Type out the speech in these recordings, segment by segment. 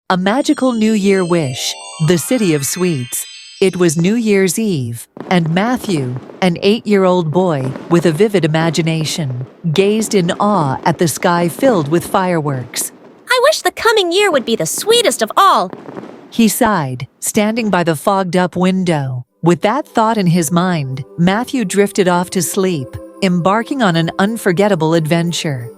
A magical New Year wish, the city of sweets. It was New Year's Eve, and Matthew, an 8-year-old boy with a vivid imagination, gazed in awe at the sky filled with fireworks. I wish the coming year would be the sweetest of all. He sighed, standing by the fogged-up window. With that thought in his mind, Matthew drifted off to sleep, embarking on an unforgettable adventure.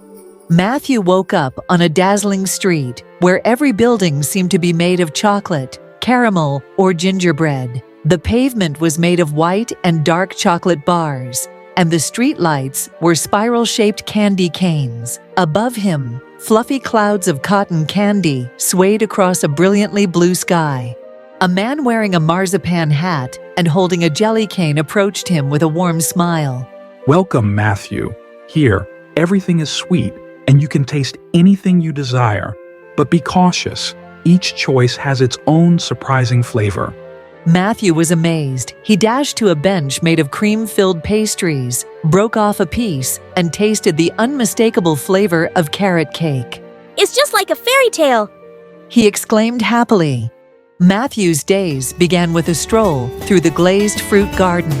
Matthew woke up on a dazzling street where every building seemed to be made of chocolate, caramel, or gingerbread. The pavement was made of white and dark chocolate bars, and the street lights were spiral-shaped candy canes. Above him, fluffy clouds of cotton candy swayed across a brilliantly blue sky. A man wearing a marzipan hat and holding a jelly cane approached him with a warm smile. Welcome, Matthew. Here, everything is sweet, and you can taste anything you desire. But be cautious. Each choice has its own surprising flavor. Matthew was amazed. He dashed to a bench made of cream-filled pastries, broke off a piece, and tasted the unmistakable flavor of carrot cake. It's just like a fairy tale. He exclaimed happily. Matthew's days began with a stroll through the glazed fruit garden,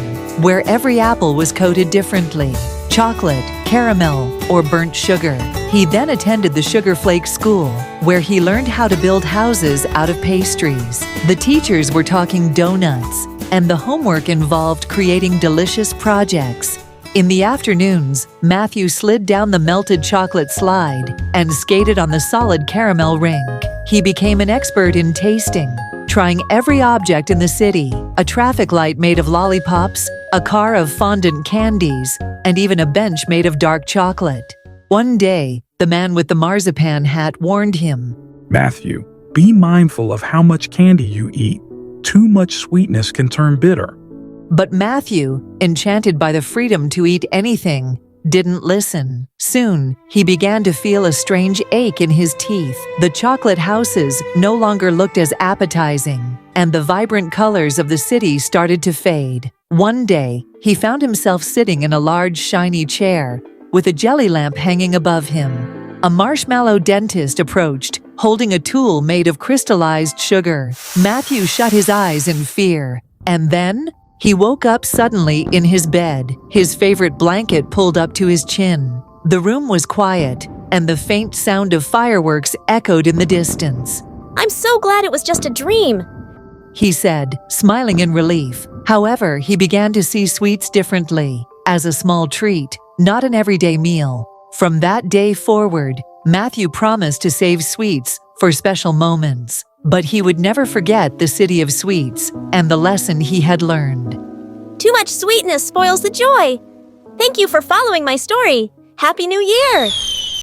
where every apple was coated differently: chocolate, caramel, or burnt sugar. He then attended the Sugar Flake School, where he learned how to build houses out of pastries. The teachers were talking donuts, and the homework involved creating delicious projects. In the afternoons, Matthew slid down the melted chocolate slide and skated on the solid caramel rink. He became an expert in tasting, trying every object in the city: a traffic light made of lollipops, a car of fondant candies, and even a bench made of dark chocolate. One day, the man with the marzipan hat warned him, Matthew, be mindful of how much candy you eat. Too much sweetness can turn bitter. But Matthew, enchanted by the freedom to eat anything, didn't listen. Soon, he began to feel a strange ache in his teeth. The chocolate houses no longer looked as appetizing, and the vibrant colors of the city started to fade. One day, he found himself sitting in a large, shiny chair, with a jelly lamp hanging above him. A marshmallow dentist approached, holding a tool made of crystallized sugar. Matthew shut his eyes in fear, and then he woke up suddenly in his bed, his favorite blanket pulled up to his chin. The room was quiet, and the faint sound of fireworks echoed in the distance. I'm so glad it was just a dream, he said, smiling in relief. However, he began to see sweets differently, as a small treat, not an everyday meal. From that day forward, Matthew promised to save sweets for special moments. But he would never forget the city of sweets and the lesson he had learned. Too much sweetness spoils the joy. Thank you for following my story. Happy New Year!